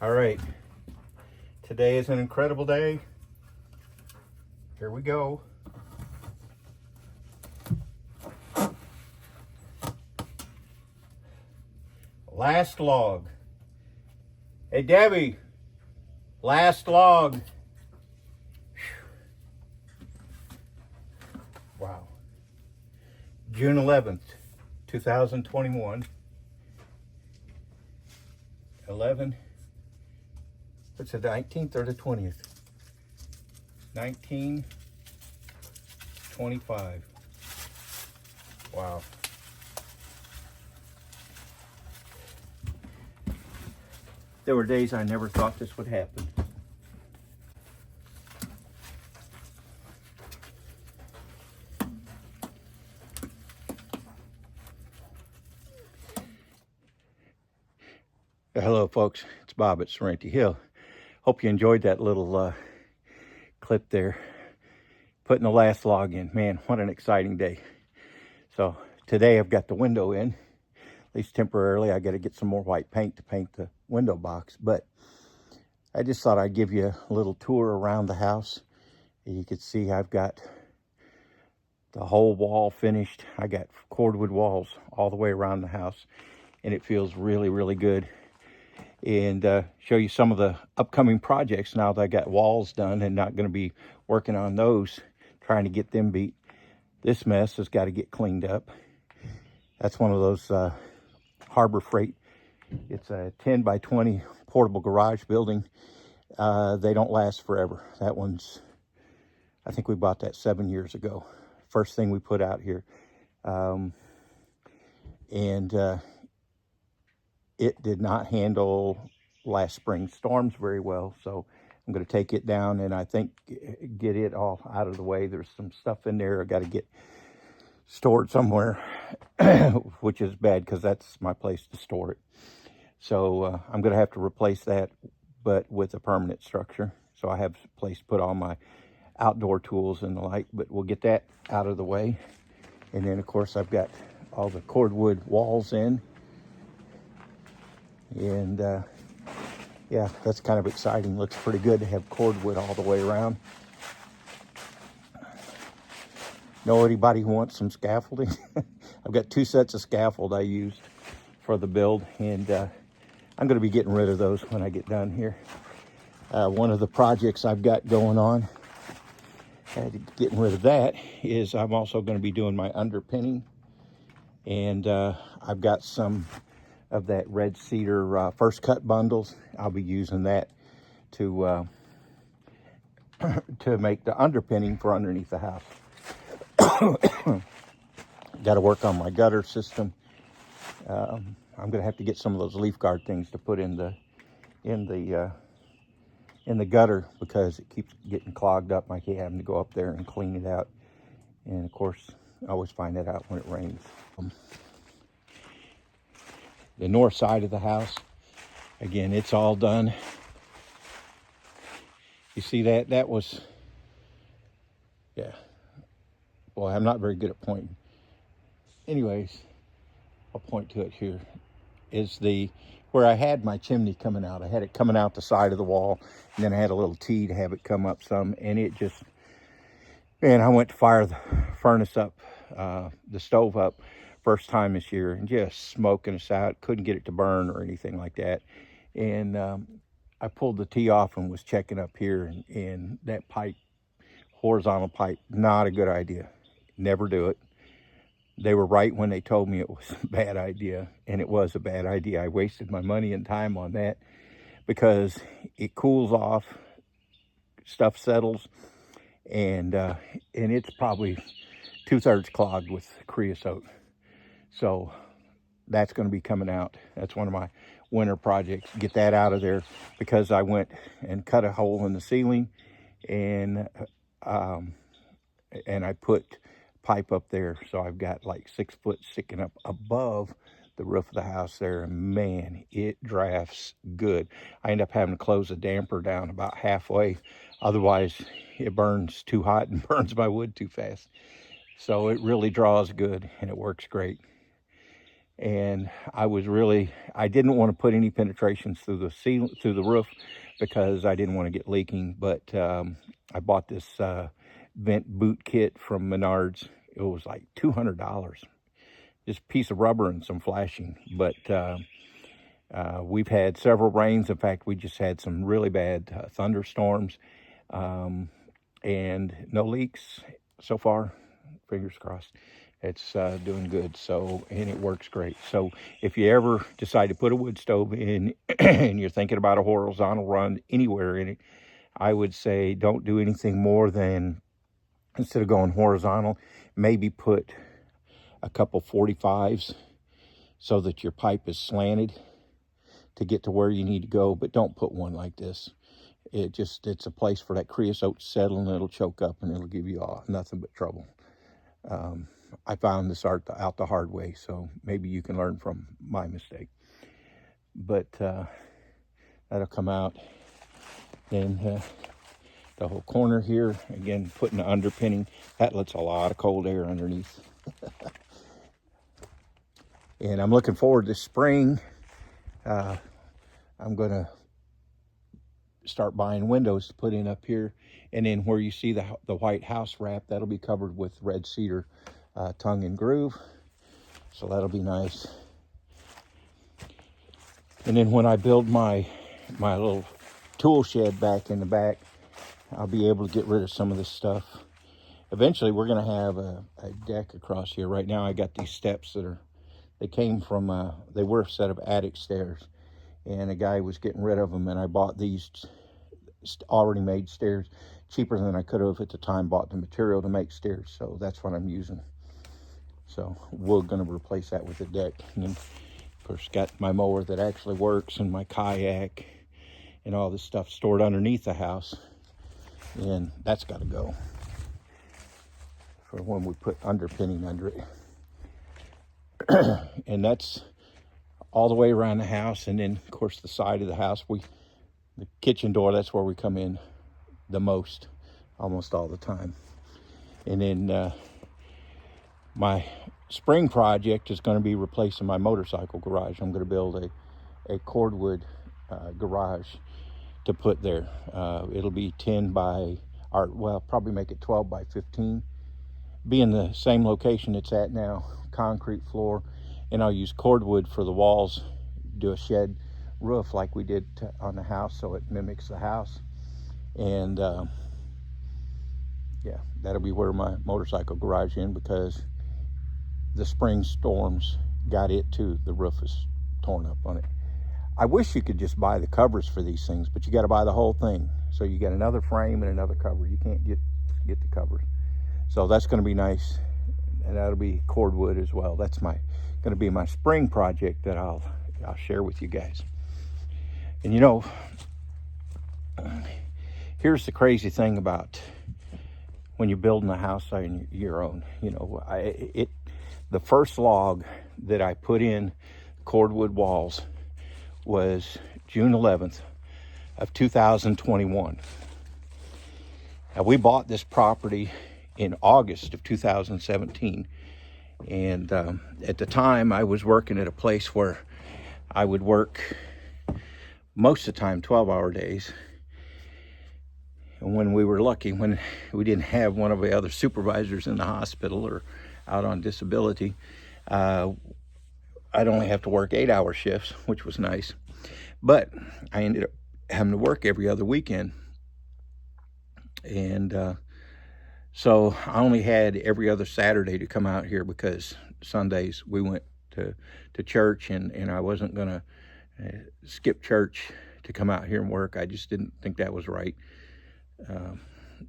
All right, today is an incredible day. Here we go. Last log. Hey Debbie, last log. Wow. June 11th, 2021. 11. What's the 19th or the 20th? 1925. Wow. There were days I never thought this would happen. Hello folks, it's Bob at Sorrento Hill. Hope you enjoyed that little clip there. Putting the last log in. Man, what an exciting day. So today I've got the window in, at least temporarily. I got to get some more white paint to paint the window box, but I just thought I'd give you a little tour around the house. You can see I've got the whole wall finished. I got cordwood walls all the way around the house, and it feels really, really good. And show you some of the upcoming projects now that I got walls done and not going to be working on those, trying to get them beat. This mess has got to get cleaned up. That's one of those Harbor Freight. It's a 10 by 20 portable garage building. They don't last forever. That one's, I think we bought that 7 years ago. First thing we put out here. It did not handle last spring's storms very well, so I'm going to take it down and I think get it all out of the way. There's some stuff in there I got to get stored somewhere, which is bad because that's my place to store it. So I'm going to have to replace that, but with a permanent structure. So I have a place to put all my outdoor tools and the like, but we'll get that out of the way. And then of course I've got all the cordwood walls in. And yeah, that's kind of exciting. Looks pretty good to have cordwood all the way around. Know anybody who wants some scaffolding? I've got 2 sets of scaffold I used for the build, and I'm going to be getting rid of those when I get done here. One of the projects I've got going on, getting rid of that, is I'm also going to be doing my underpinning, and I've got some of that red cedar first cut bundles. I'll be using that to to make the underpinning for underneath the house. Got to work on my gutter system. I'm gonna have to get some of those leaf guard things to put in the gutter because it keeps getting clogged up. I keep having to go up there and clean it out, and of course I always find that out when it rains. The north side of the house, again, it's all done. You see that? That was, yeah. Boy, I'm not very good at pointing. Anyways, I'll point to it here. Is where I had my chimney coming out. I had it coming out the side of the wall, and then I had a little T to have it come up some, and it just, man, I went to fire the furnace up, the stove up, first time this year, and just smoking us out. Couldn't get it to burn or anything like that. And I pulled the T off and was checking up here, and that pipe, horizontal pipe, not a good idea. Never do it. They were right when they told me it was a bad idea, and it was a bad idea. I wasted my money and time on that because it cools off, stuff settles, and it's probably 2/3 clogged with creosote. So that's going to be coming out. That's one of my winter projects. Get that out of there because I went and cut a hole in the ceiling, and I put pipe up there. So I've got like 6 foot sticking up above the roof of the house there, and man, it drafts good. I end up having to close the damper down about halfway. Otherwise, it burns too hot and burns my wood too fast. So it really draws good and it works great. And I didn't want to put any penetrations through the roof, because I didn't want to get leaking. But I bought this vent boot kit from Menards. It was like $200, just a piece of rubber and some flashing. But we've had several rains. In fact, we just had some really bad thunderstorms, and no leaks so far. Fingers crossed. It's doing good. So, and it works great. So if you ever decide to put a wood stove in and you're thinking about a horizontal run anywhere in it, I would say don't do anything more than, instead of going horizontal, maybe put a couple 45s so that your pipe is slanted to get to where you need to go. But don't put one like this. It's a place for that creosote to settle, and it'll choke up and it'll give you nothing but trouble. I found this out the hard way, so maybe you can learn from my mistake. But that'll come out. Then the whole corner here, again, putting the underpinning, that lets a lot of cold air underneath. And I'm looking forward to spring. I'm going to start buying windows to put in up here. And then where you see the white house wrap, that'll be covered with red cedar tongue and groove. So that'll be nice. And then when I build my little tool shed back in the back, I'll be able to get rid of some of this stuff. Eventually, we're going to have a deck across here. Right now, I got these steps they came from, they were a set of attic stairs. And a guy was getting rid of them, and I bought these already made stairs cheaper than I could have at the time. Bought the material to make stairs, so that's what I'm using. So we're going to replace that with a deck. And then, of course, got my mower that actually works, and my kayak, and all this stuff stored underneath the house. And that's got to go for when we put underpinning under it. And that's all the way around the house. And then, of course, the side of the house, the kitchen door, that's where we come in the most, almost all the time. And then my spring project is going to be replacing my motorcycle garage. I'm going to build a Cordwood garage to put there. It'll be 10 by, or well, probably make it 12 by 15. Be in the same location it's at now, concrete floor. And I'll use cordwood for the walls, do a shed roof like we did on the house, so it mimics the house. And yeah, that'll be where my motorcycle garage is, because the spring storms got it too. The roof is torn up on it. I wish you could just buy the covers for these things, but you got to buy the whole thing. So you get another frame and another cover. You can't get the covers. So that's going to be nice, and that'll be cordwood as well. That's going to be my spring project that I'll share with you guys. And you know, here's the crazy thing about when you're building a house on your own. You know, the first log that I put in cordwood walls was June 11th of 2021. Now, we bought this property in August of 2017. And at the time, I was working at a place where I would work most of the time 12-hour days. And when we were lucky, when we didn't have one of the other supervisors in the hospital or out on disability, I'd only have to work 8-hour shifts, which was nice. But I ended up having to work every other weekend. And so I only had every other Saturday to come out here, because Sundays we went to church, and I wasn't going to skip church to come out here and work. I just didn't think that was right.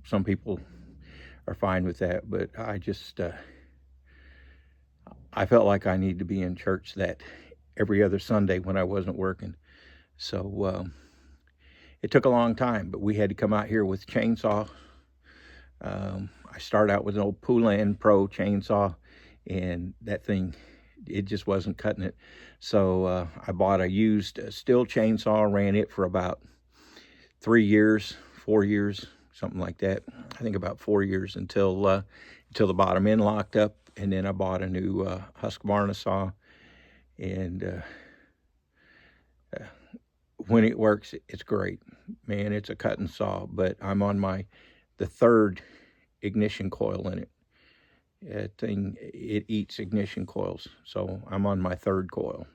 Some people are fine with that, but I just, I felt like I needed to be in church that every other Sunday when I wasn't working. So it took a long time, but we had to come out here with chainsaw. I started out with an old Poulan Pro chainsaw, and that thing, it just wasn't cutting it. So I bought a used steel chainsaw, ran it for about 4 years, something like that. I think about 4 years until the bottom end locked up. And then I bought a new Husqvarna saw, And when it works, it's great. Man, it's a cut and saw, but I'm on the third ignition coil in it. That thing, it eats ignition coils. So I'm on my third coil.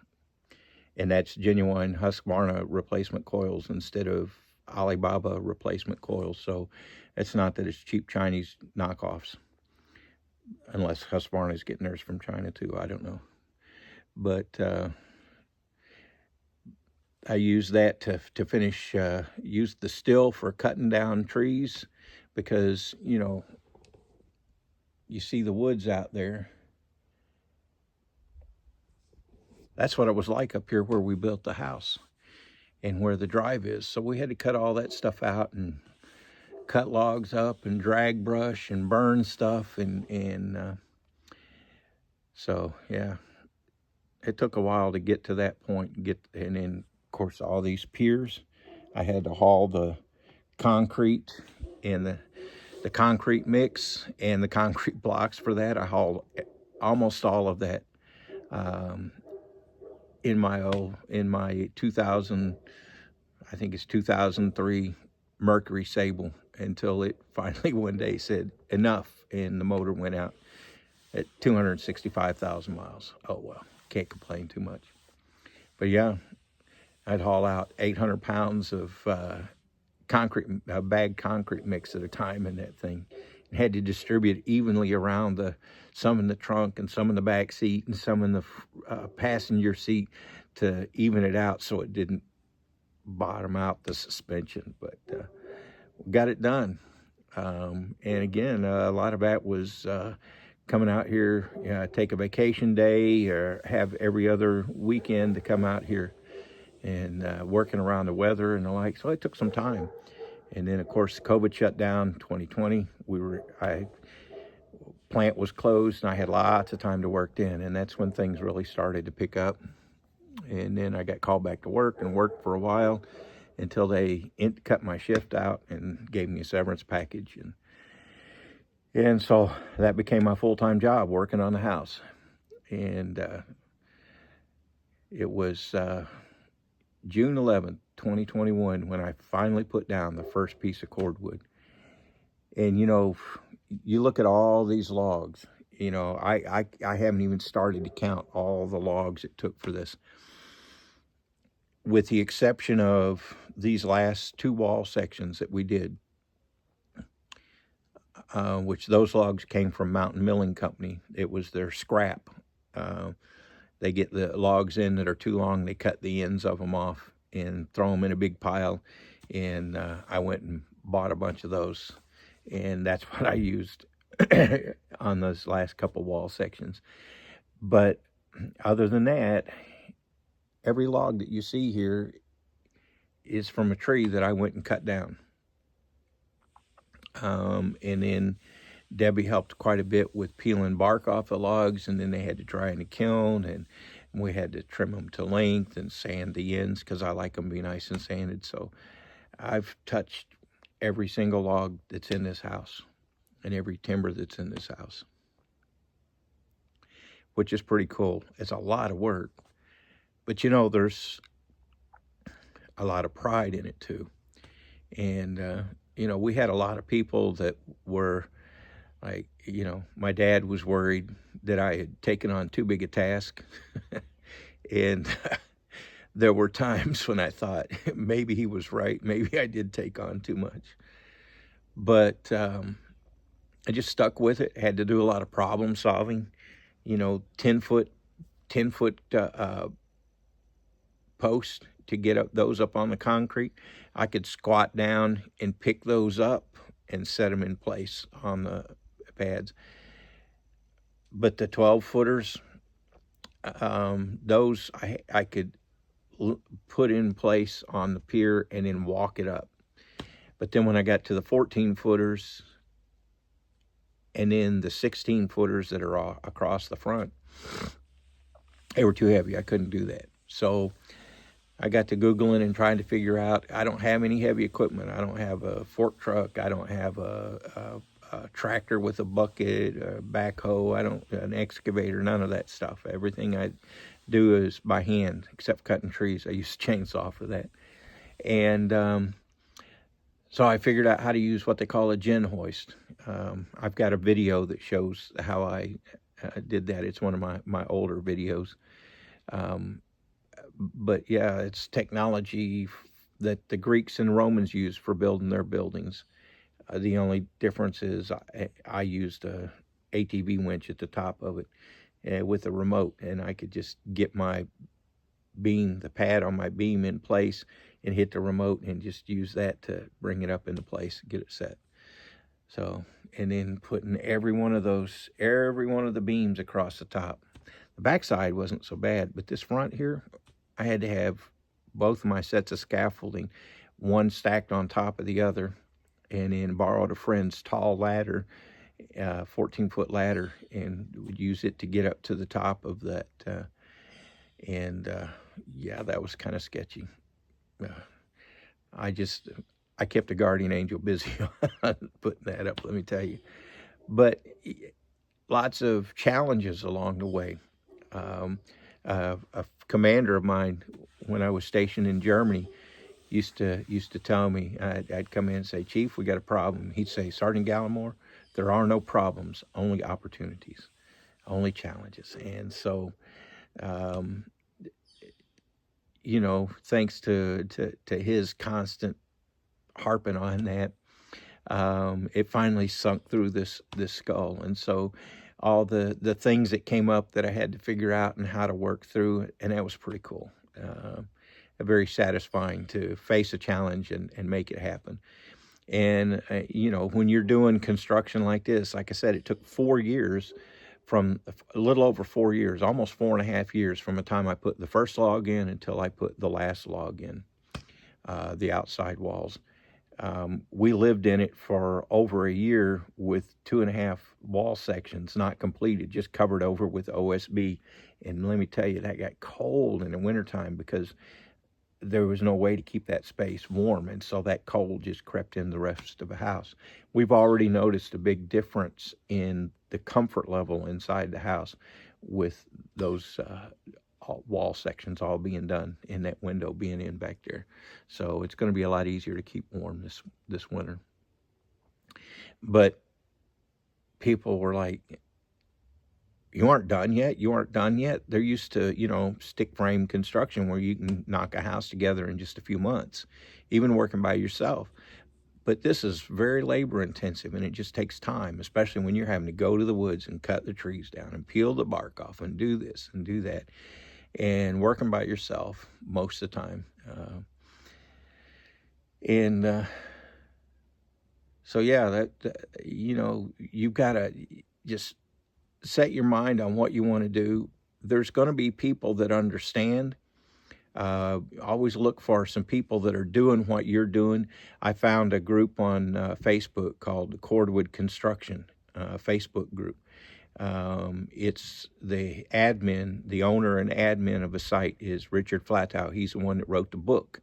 And that's genuine Husqvarna replacement coils instead of Alibaba replacement coils. So it's not that it's cheap Chinese knockoffs, unless Husqvarna is getting theirs from China too. I don't know. But I use that to finish, use the still for cutting down trees, because, you know, you see the woods out there. That's what it was like up here where we built the house and where the drive is. So we had to cut all that stuff out and cut logs up and drag brush and burn stuff. And so, yeah, it took a while to get to that point. And then, of course, all these piers, I had to haul the concrete and the concrete mix and the concrete blocks for that. I hauled almost all of that in my 2000, I think it's 2003 Mercury Sable, until it finally one day said enough, and the motor went out at 265,000 miles. Oh well, can't complain too much. But yeah, I'd haul out 800 pounds of concrete, bagged concrete mix at a time in that thing. And had to distribute it evenly around, some in the trunk and some in the back seat and some in the passenger seat, to even it out so it didn't bottom out the suspension. But got it done. And again, a lot of that was coming out here, take a vacation day or have every other weekend to come out here and working around the weather and the like. So it took some time. And then, of course, COVID shut down 2020. Plant was closed, and I had lots of time to work in, and that's when things really started to pick up. And then I got called back to work and worked for a while until they cut my shift out and gave me a severance package. And so that became my full-time job, working on the house. And it was June 11th, 2021, when I finally put down the first piece of cordwood. And, you know, you look at all these logs, you know, I haven't even started to count all the logs it took for this. With the exception of these last two wall sections that we did, which those logs came from Mountain Milling Company. It was their scrap. They get the logs in that are too long, they cut the ends of them off and throw them in a big pile. And I went and bought a bunch of those. And that's what I used on those last couple wall sections. But other than that, every log that you see here is from a tree that I went and cut down. And then Debbie helped quite a bit with peeling bark off the logs, and then they had to dry in the kiln, and we had to trim them to length and sand the ends, because I like them to be nice and sanded. So I've touched every single log that's in this house and every timber that's in this house, which is pretty cool. It's a lot of work, but you know, there's a lot of pride in it too. And you know, we had a lot of people that were like, you know, my dad was worried that I had taken on too big a task. And there were times when I thought maybe he was right. Maybe I did take on too much. But I just stuck with it. Had to do a lot of problem solving. You know, 10-foot posts to get those up on the concrete. I could squat down and pick those up and set them in place on the pads. But the 12-footers, those I could put in place on the pier and then walk it up. But then when I got to the 14-footers and then the 16-footers that are across the front, they were too heavy. I couldn't do that. So I got to Googling and trying to figure out, I don't have any heavy equipment. I don't have a fork truck. I don't have a tractor with a bucket, a backhoe. I don't, an excavator, none of that stuff. Everything do is by hand, except cutting trees. I use a chainsaw for that. And so I figured out how to use what they call a gin hoist. I've got a video that shows how I did that. It's one of my older videos. But yeah, it's technology that the Greeks and Romans used for building their buildings. The only difference is I used a ATV winch at the top of it with a remote, and I could just get my beam, the pad on my beam in place, and hit the remote and just use that to bring it up into place, get it set. So, and then putting every one of the beams across the top. The backside wasn't so bad, but this front here, I had to have both of my sets of scaffolding, one stacked on top of the other, and then borrowed a friend's tall ladder, 14-foot ladder, and would use it to get up to the top of that. Yeah, that was kind of sketchy. I kept a guardian angel busy on putting that up, let me tell you. But lots of challenges along the way. A commander of mine, when I was stationed in Germany, used to tell me, I'd come in and say, "Chief, we got a problem." He'd say, "Sergeant Gallimore, there are no problems, only opportunities, only challenges." And so, thanks to his constant harping on that, it finally sunk through this skull. And so all the things that came up that I had to figure out and how to work through, and that was pretty cool. Very satisfying to face a challenge and make it happen. And, when you're doing construction like this, like I said, it took 4 years, from a little over 4 years, almost 4.5 years from the time I put the first log in until I put the last log in, the outside walls. We lived in it for over a year with 2.5 wall sections not completed, just covered over with OSB. And let me tell you, that got cold in the wintertime because there was no way to keep that space warm. And so that cold just crept in the rest of the house. We've already noticed a big difference in the comfort level inside the house with those wall sections all being done and that window being in back there. So it's going to be a lot easier to keep warm this winter. But people were like, "You aren't done yet? You aren't done yet?" They're used to, stick frame construction where you can knock a house together in just a few months, even working by yourself. But this is very labor intensive, and it just takes time, especially when you're having to go to the woods and cut the trees down and peel the bark off and do this and do that, and working by yourself most of the time. So yeah, you've got to just set your mind on what you want to do. There's going to be people that understand. Always look for some people that are doing what you're doing. I found a group on Facebook called the Cordwood Construction Facebook group. It's the admin, the owner and admin of a site is Richard Flatow. He's the one that wrote the book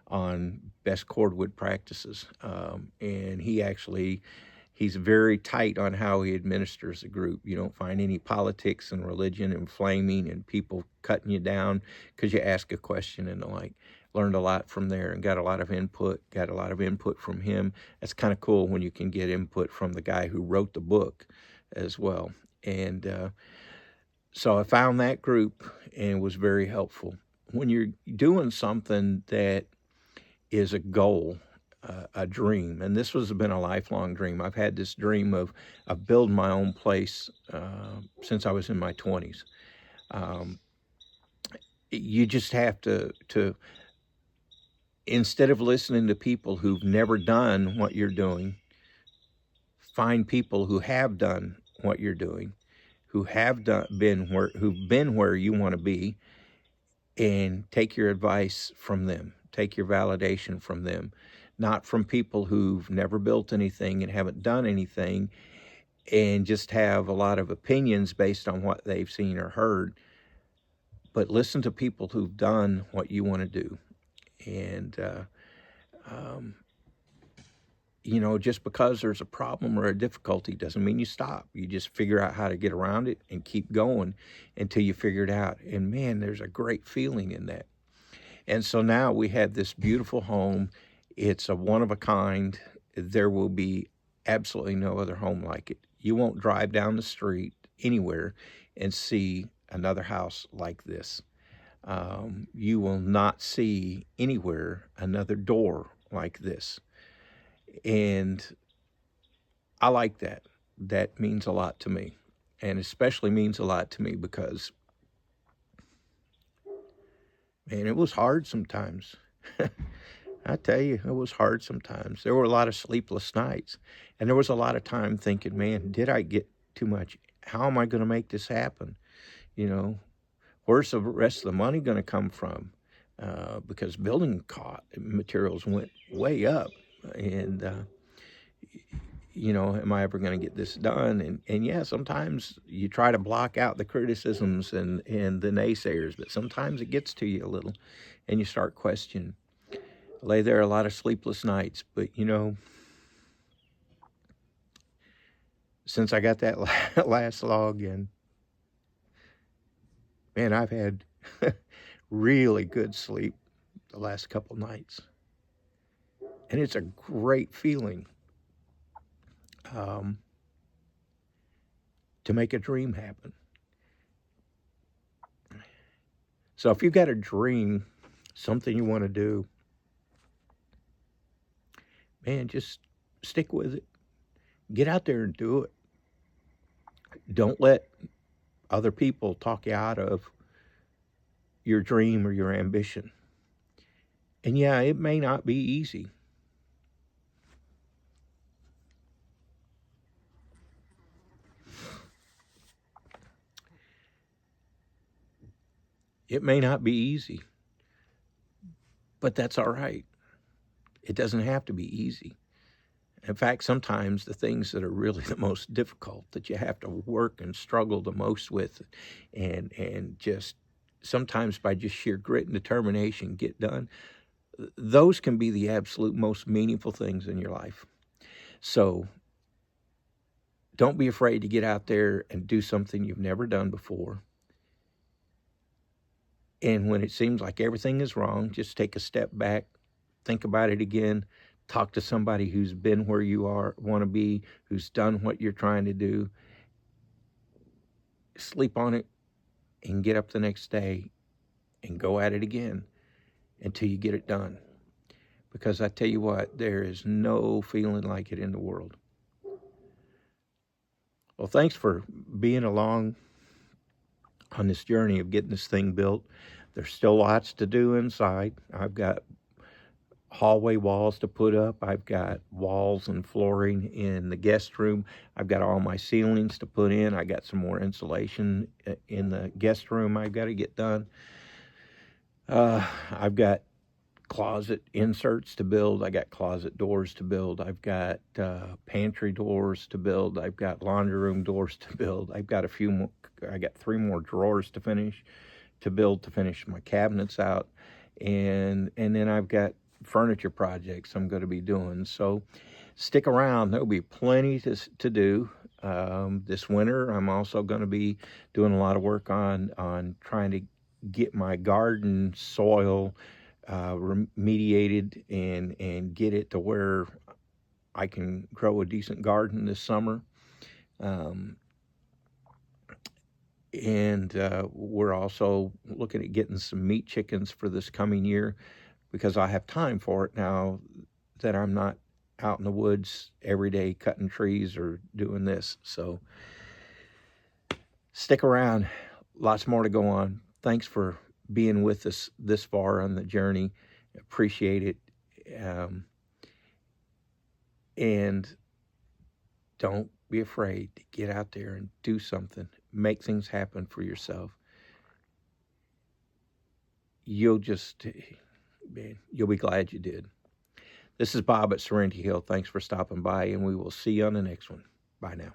on best cordwood practices. And he's very tight on how he administers the group. You don't find any politics and religion and flaming and people cutting you down because you ask a question and the like. Learned a lot from there and got a lot of input from him. That's kind of cool when you can get input from the guy who wrote the book as well. And so I found that group and it was very helpful. When you're doing something that is a goal, a dream, and this has been a lifelong dream. I've had this dream of building my own place since I was in my 20s. You just have to instead of listening to people who've never done what you're doing, find people who have done what you're doing, who've been where you want to be, and take your advice from them. Take your validation from them, not from people who've never built anything and haven't done anything and just have a lot of opinions based on what they've seen or heard. But listen to people who've done what you want to do. And you know, just because there's a problem or a difficulty doesn't mean you stop. You just figure out how to get around it and keep going until you figure it out. And man, there's a great feeling in that. And so now we have this beautiful home. It's a one of a kind. There will be absolutely no other home like it. You won't drive down the street anywhere and see another house like this. You will not see anywhere another door like this. And I like that. That means a lot to me. And especially means a lot to me because, man, it was hard sometimes. I tell you, it was hard sometimes. There were a lot of sleepless nights. And there was a lot of time thinking, man, did I get too much? How am I going to make this happen? You know, where's the rest of the money going to come from? Because building materials went way up. And, you know, am I ever going to get this done? And yeah, sometimes you try to block out the criticisms and the naysayers, but sometimes it gets to you a little and you start questioning. Lay there a lot of sleepless nights, but you know, since I got that last log in, man, I've had really good sleep the last couple nights. And it's a great feeling to make a dream happen. So if you've got a dream, something you want to do, man, just stick with it. Get out there and do it. Don't let other people talk you out of your dream or your ambition. And yeah, it may not be easy. It may not be easy, but that's all right. It doesn't have to be easy. In fact, sometimes the things that are really the most difficult, that you have to work and struggle the most with, and just sometimes by just sheer grit and determination get done, those can be the absolute most meaningful things in your life. So don't be afraid to get out there and do something you've never done before. And when it seems like everything is wrong, just take a step back, think about it again, talk to somebody who's been where you want to be, who's done what you're trying to do. Sleep on it and get up the next day and go at it again until you get it done. Because I tell you what, there is no feeling like it in the world. Well, thanks for being along on this journey of getting this thing built. There's still lots to do inside. I've got hallway walls to put up. I've got walls and flooring in the guest room. I've got all my ceilings to put in. I got some more insulation in the guest room I've got to get done. I've got closet inserts to build. I got closet doors to build. I've got pantry doors to build. I've got laundry room doors to build. I've got I got 3 more drawers to finish my cabinets out, and then I've got furniture projects I'm going to be doing. So stick around. There'll be plenty to do. This winter, I'm also going to be doing a lot of work on trying to get my garden soil remediated and get it to where I can grow a decent garden this summer. And we're also looking at getting some meat chickens for this coming year, because I have time for it now that I'm not out in the woods every day cutting trees or doing this. So stick around. Lots more to go on. Thanks for being with us this far on the journey. Appreciate it. And don't be afraid to get out there and do something. Make things happen for yourself. You'll be glad you did. This is Bob at Serenity Hill. Thanks for stopping by, and we will see you on the next one. Bye now.